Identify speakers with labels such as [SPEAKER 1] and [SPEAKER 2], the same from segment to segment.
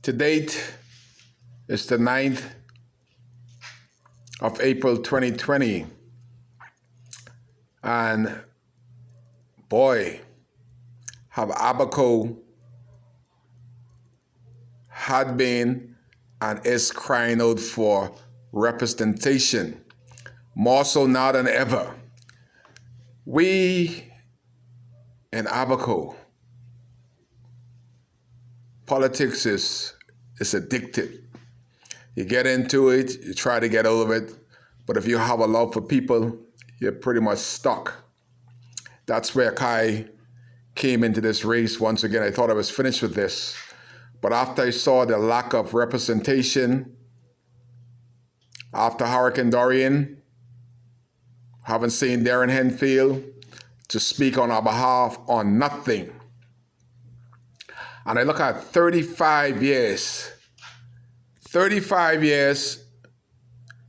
[SPEAKER 1] To date, it's the 9th of April 2020. And boy, have Abaco had been and is crying out for representation, more so now than ever. We in Abaco, politics is addictive. You get into it, you try to get out of it, but if you have a love for people, you're pretty much stuck. That's where Kai came into this race once again. I thought I was finished with this, but after I saw the lack of representation, after Hurricane Dorian, haven't seen Darren Henfield to speak on our behalf on nothing. And I look at 35 years,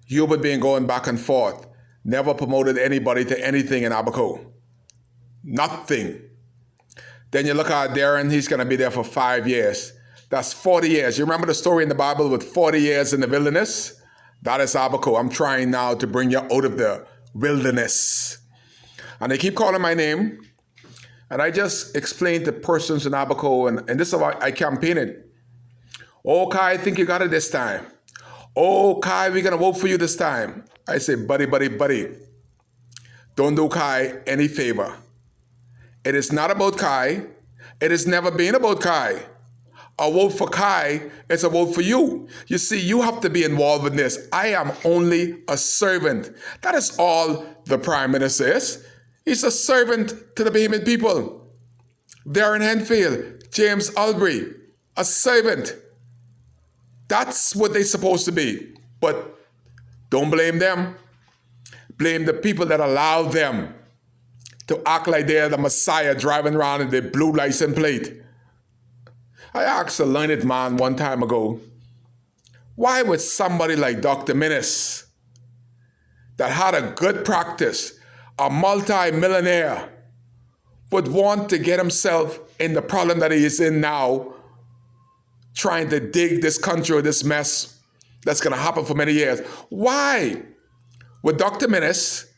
[SPEAKER 1] Hubert been going back and forth, never promoted anybody to anything in Abaco. Nothing. Then you look at Darren, he's going to be there for 5 years. That's 40 years. You remember the story in the Bible with 40 years in the wilderness? That is Abaco. I'm trying now to bring you out of the wilderness. And they keep calling my name. And I just explained to persons in Abaco, and this is how I campaigned. Oh, Kai, I think you got it this time. Oh, Kai, we're going to vote for you this time. I say, buddy. Don't do Kai any favor. It is not about Kai. It has never been about Kai. A vote for Kai is a vote for you. You see, you have to be involved in this. I am only a servant. That is all the Prime Minister is. He's a servant to the Bahamian people. Darren Henfield, James Albury, a servant. That's what they're supposed to be. But don't blame them. Blame the people that allow them to act like they're the Messiah driving around in their blue license plate. I asked a learned man one time ago, why would somebody like Dr. Minnis, that had a good practice, a multi-millionaire, would want to get himself in the problem that he is in now, trying to dig this country or this mess that's going to happen for many years? Why would Dr. Minnis,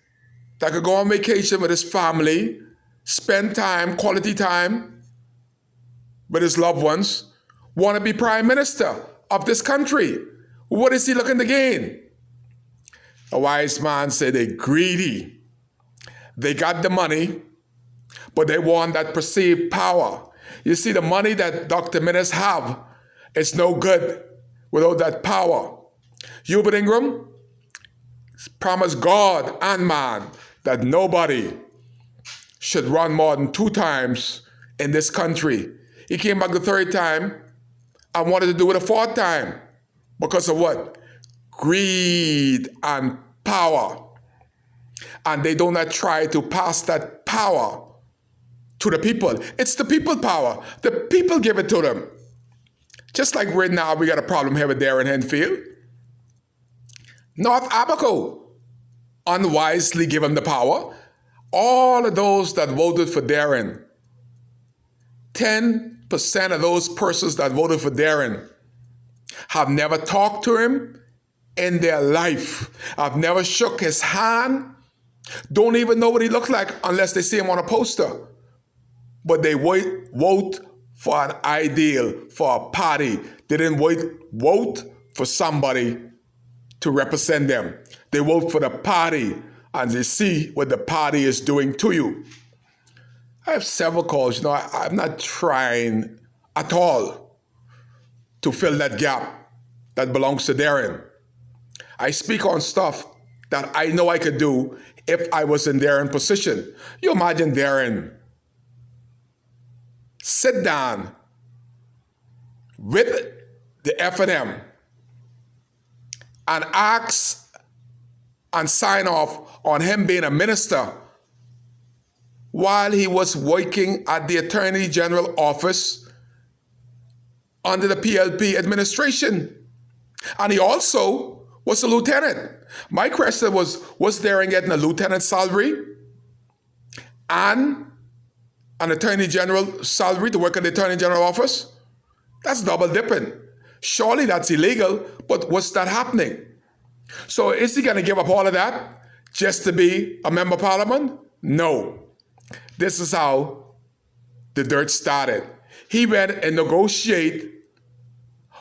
[SPEAKER 1] that could go on vacation with his family, spend time, quality time with his loved ones, want to be Prime Minister of this country? What is he looking to gain? A wise man said they're greedy. They got the money, but they want that perceived power. You see, the money that Dr. Minnis have is no good without that power. Hubert Ingraham promised God and man that nobody should run more than 2 times in this country. He came back the 3rd time and wanted to do it a 4th time. Because of what? Greed and power. And they do not try to pass that power to the people. It's the people power. The people give it to them. Just like right now, we got a problem here with Darren Henfield. North Abaco unwisely give him the power. All of those that voted for Darren, 10% of those persons that voted for Darren have never talked to him in their life. Have never shook his hand. Don't even know what he looked like unless they see him on a poster. But they vote for an ideal, for a party. They didn't vote for somebody to represent them. They vote for the party, and they see what the party is doing to you. I have several calls. I'm not trying at all to fill that gap that belongs to Darren. I speak on stuff that I know I could do if I was in Darren's position. You imagine Darren sit down with the F&M and ask and sign off on him being a minister while he was working at the Attorney General office under the PLP administration. And he also was a lieutenant. My question was Darren getting a lieutenant salary and an Attorney General salary to work at the Attorney General office? That's double dipping. Surely that's illegal, but what's that happening? So is he going to give up all of that just to be a member of parliament? No. This is how the dirt started. He went and negotiated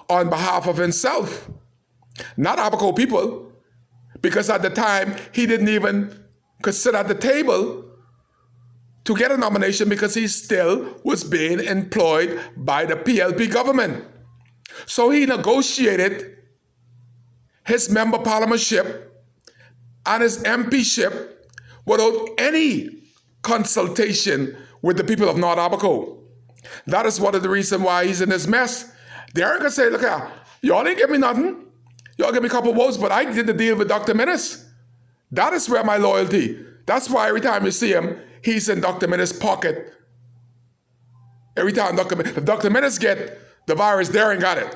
[SPEAKER 1] on behalf of himself, not Abaco people, because at the time he didn't even sit at the table to get a nomination because he still was being employed by the PLP government. So he negotiated his member parliamentship and his MPship without any consultation with the people of North Abaco. That is one of the reasons why he's in this mess. The Aaron can say, look here, y'all ain't give me nothing. Y'all give me a couple votes, but I did the deal with Dr. Minnis. That is where my loyalty. That's why every time you see him, he's in Dr. Minnis' pocket. Every time if Dr. Minnis get the virus, Darren got it.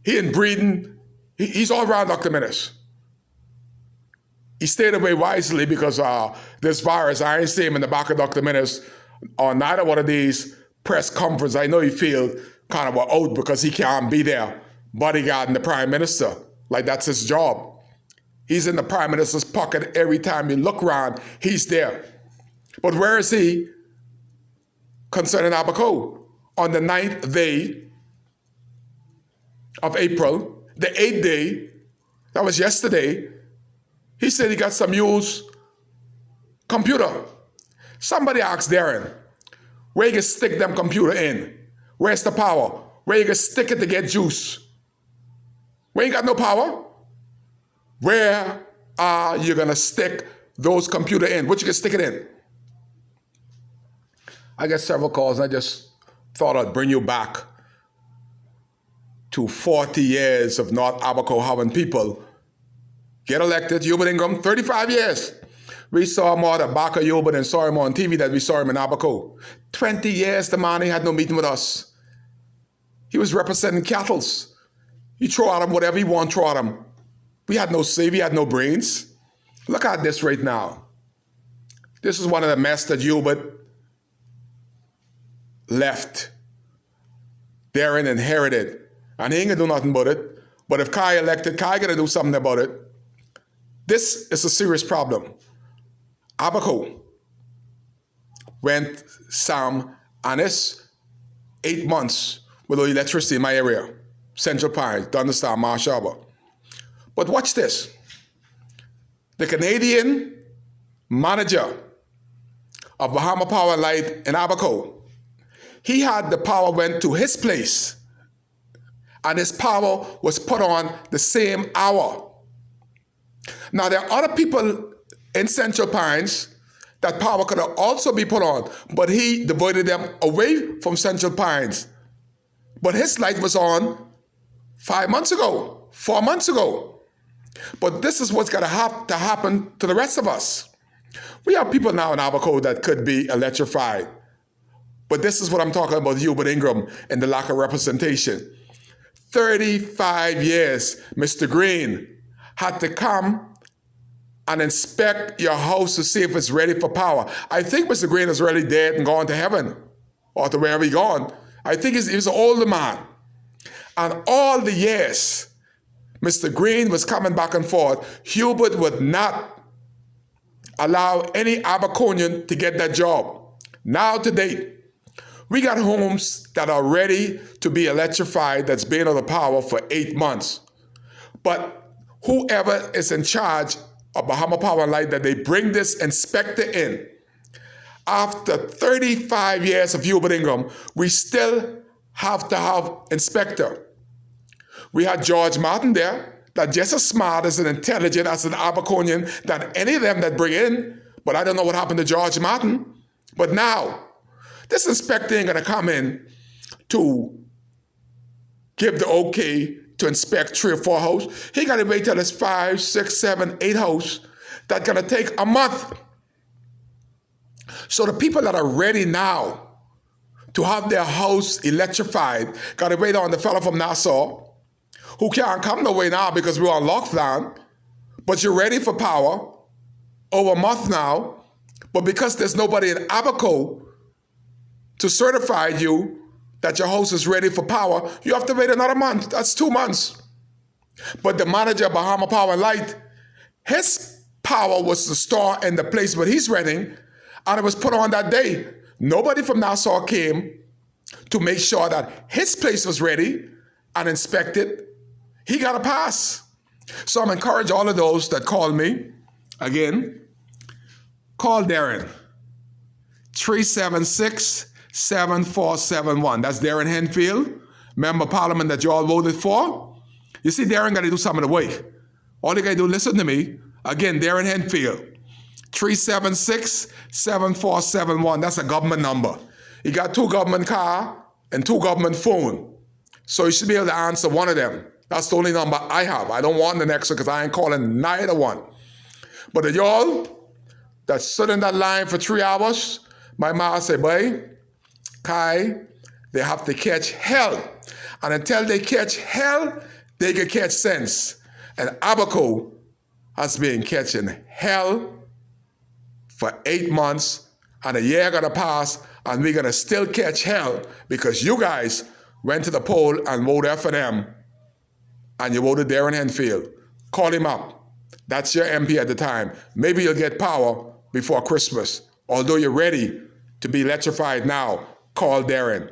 [SPEAKER 1] He ain't breathing. He's all around Dr. Minnis. He stayed away wisely because this virus, I ain't seen him in the back of Dr. Minnis on neither one of these press conferences. I know he feel kind of out because he can't be there bodyguarding the prime minister. Like that's his job. He's in the prime minister's pocket every time you look around, he's there. But where is he concerning Abaco? On the 9th day of April, the 8th day, that was yesterday, he said he got some used computer. Somebody asked Darren, where you can stick them computer in? Where's the power? Where you can stick it to get juice? We ain't got no power. Where are you gonna stick those computer in? What you can stick it in? I get several calls and I just thought I'd bring you back to 40 years of North Abaco having people get elected. Hubert Ingram, 35 years. We saw more at Baka Hubert and saw him on TV than we saw him in Abaco. 20 years the man, he had no meeting with us. He was representing cattle. You throw at him whatever you want, throw at him. We had no say, we had no brains. Look at this right now. This is one of the mess that Hubert left. Darren inherited. And he ain't gonna do nothing about it. But if Kai elected, Kai gotta do something about it. This is a serious problem. Abaco went Sam Anis 8 months without electricity in my area. Central Pines, Dunderstar, Marsh Harbor. But watch this. The Canadian manager of Bahama Power and Light in Abaco, he had the power went to his place and his power was put on the same hour. Now there are other people in Central Pines that power could also be put on, but he diverted them away from Central Pines. But his light was on 5 months ago, 4 months ago. But this is what's going to have to happen to the rest of us. We have people now in Abaco that could be electrified. But this is what I'm talking about, Hubert Ingram and the lack of representation. 35 years, Mr. Green had to come and inspect your house to see if it's ready for power. I think Mr. Green is really dead and gone to heaven or to wherever he's gone. I think he's an older man. And all the years Mr. Green was coming back and forth, Hubert would not allow any Abaconian to get that job. Now to date, we got homes that are ready to be electrified that's been on the power for 8 months. But whoever is in charge of Bahama Power and Light, that they bring this inspector in. After 35 years of Hubert Ingram, we still have to have inspector. We had George Martin there, that just as smart, as intelligent as an Abaconian than any of them that bring in. But I don't know what happened to George Martin. But now, this inspector ain't gonna come in to give the okay to inspect 3 or 4 houses. He gotta wait till it's 5, 6, 7, 8 houses. That's gonna take a month. So the people that are ready now to have their house electrified gotta wait on the fellow from Nassau, who can't come no way now because we're on lockdown, but you're ready for power over a month now, but because there's nobody in Abaco to certify you that your house is ready for power, you have to wait another month. That's 2 months. But the manager of Bahama Power and Light, his power was to store in the place where he's renting, and it was put on that day. Nobody from Nassau came to make sure that his place was ready and inspected. He got a pass. So I'm encouraging all of those that call me. Again, call Darren. 376-7471. That's Darren Henfield, Member of Parliament that you all voted for. You see, Darren got to do some of the work. All you got to do, listen to me. Again, Darren Henfield, 376-7471. That's a government number. He got 2 government car and 2 government phone. So you should be able to answer one of them. That's the only number I have. I don't want the next one because I ain't calling neither one. But the y'all that stood in that line for 3 hours, my mom said, boy, Kai, they have to catch hell. And until they catch hell, they can catch sense. And Abaco has been catching hell for 8 months, and a year gonna pass, and we're gonna still catch hell because you guys went to the poll and voted for them, and you voted Darren Henfield. Call him up. That's your MP at the time. Maybe you'll get power before Christmas. Although you're ready to be electrified now, call Darren.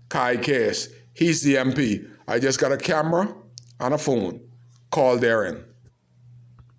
[SPEAKER 1] Kai Case. He's the MP. I just got a camera and a phone. Call Darren.